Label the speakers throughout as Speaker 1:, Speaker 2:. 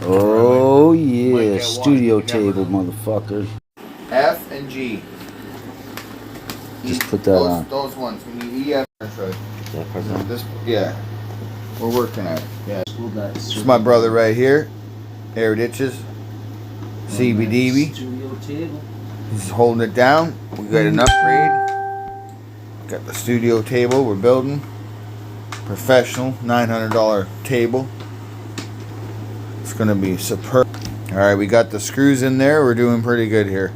Speaker 1: Oh yeah, studio table, motherfucker.
Speaker 2: F and G.
Speaker 1: Just put that on.
Speaker 2: Those ones. We need E, F.
Speaker 1: This,
Speaker 2: yeah. We're working at it. Yeah. This is my brother right here. Air Ditches. CBDB.
Speaker 1: Studio table.
Speaker 2: He's holding it down. We got an upgrade. Got the studio table we're building. Professional $900 table. It's gonna be superb. Alright, we got the screws in there. We're doing pretty good here.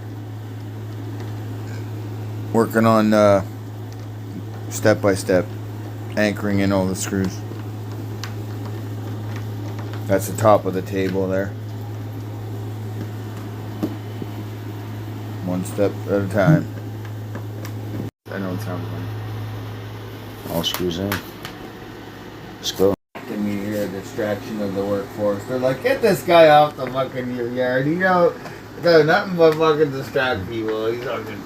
Speaker 2: Working on step by step anchoring in all the screws. That's the top of the table there. One step at a time. I know it's happening.
Speaker 1: All screws in. Let's go.
Speaker 2: Give me a distraction of the workforce. They're like, get this guy off the fucking yard. You know, there's nothing but fucking distract people. He's fucking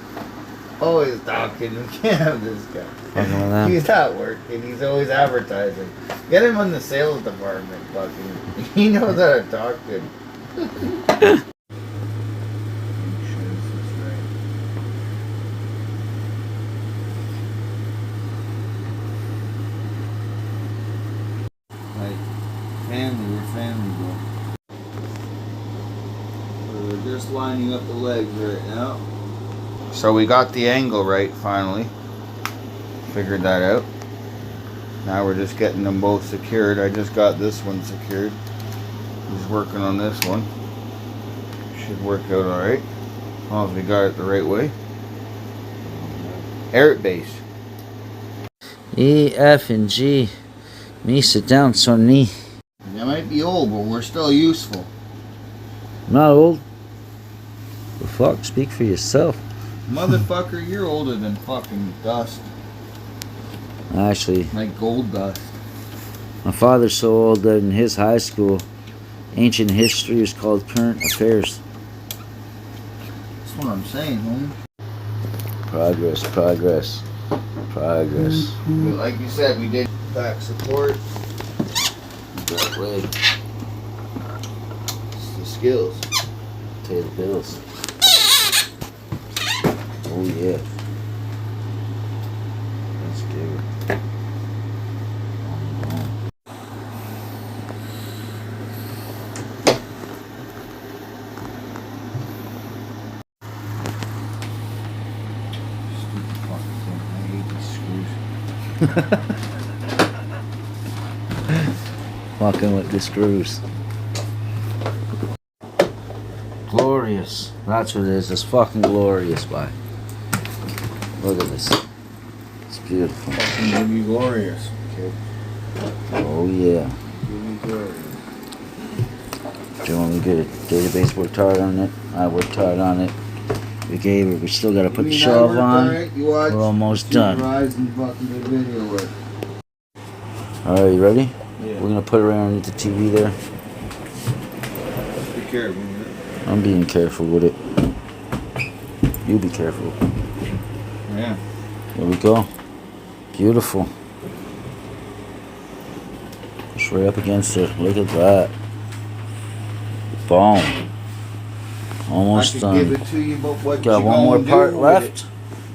Speaker 2: always talking. We can't have this guy. He's not working. He's always advertising. Get him in the sales department, fucking. He knows how to talk to him. We're family, bro. We're just lining up the legs right now. So we got the angle right finally. Figured that out. Now we're just getting them both secured. I just got this one secured. He's working on this one. Should work out alright. As long as we got it the right way. Air it base.
Speaker 1: E, F, and G. Me, sit down, Sonny.
Speaker 2: They might be old, but we're still useful.
Speaker 1: I'm not old. Well, fuck, speak for yourself.
Speaker 2: Motherfucker, you're older than fucking dust.
Speaker 1: Actually,
Speaker 2: like gold dust.
Speaker 1: My father's so old that in his high school, ancient history is called current affairs.
Speaker 2: That's what I'm saying, homie.
Speaker 1: Progress, progress, progress.
Speaker 2: But like you said, we did back support.
Speaker 1: That way.
Speaker 2: It's the skills.
Speaker 1: Pay the bills. Oh yeah. Let's give it.
Speaker 2: Stupid fucking thing. I hate these screws.
Speaker 1: Fucking with the screws. Glorious. That's what it is. It's fucking glorious, boy. Look at this. It's beautiful.
Speaker 2: Fucking give me glorious. Okay.
Speaker 1: Oh yeah.
Speaker 2: Give me glorious.
Speaker 1: Do you want me to get a database worked hard on it? I worked hard on it. We still gotta put the shelf on. We're almost done. Alright, you ready?
Speaker 2: Yeah.
Speaker 1: We're gonna put it right underneath the TV there.
Speaker 2: Be careful.
Speaker 1: I'm being careful with it. You be careful.
Speaker 2: Yeah.
Speaker 1: There we go. Beautiful. Push right up against it. Look at that. Boom. Almost done.
Speaker 2: Give it to you, but what
Speaker 1: Got
Speaker 2: you
Speaker 1: one more
Speaker 2: gonna
Speaker 1: part
Speaker 2: do
Speaker 1: left.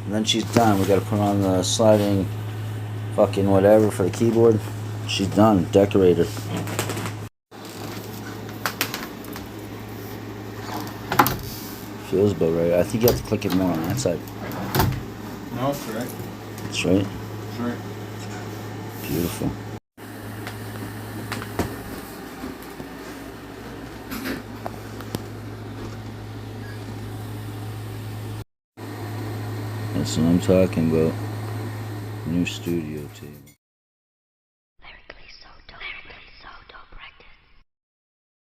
Speaker 1: And then she's done. We gotta put on the sliding fucking whatever for the keyboard. She's done. Decorator. Feels about right. I think you have to click it more on that side.
Speaker 2: No, it's right.
Speaker 1: That's right.
Speaker 2: That's right.
Speaker 1: Beautiful. That's what I'm talking about. New studio table.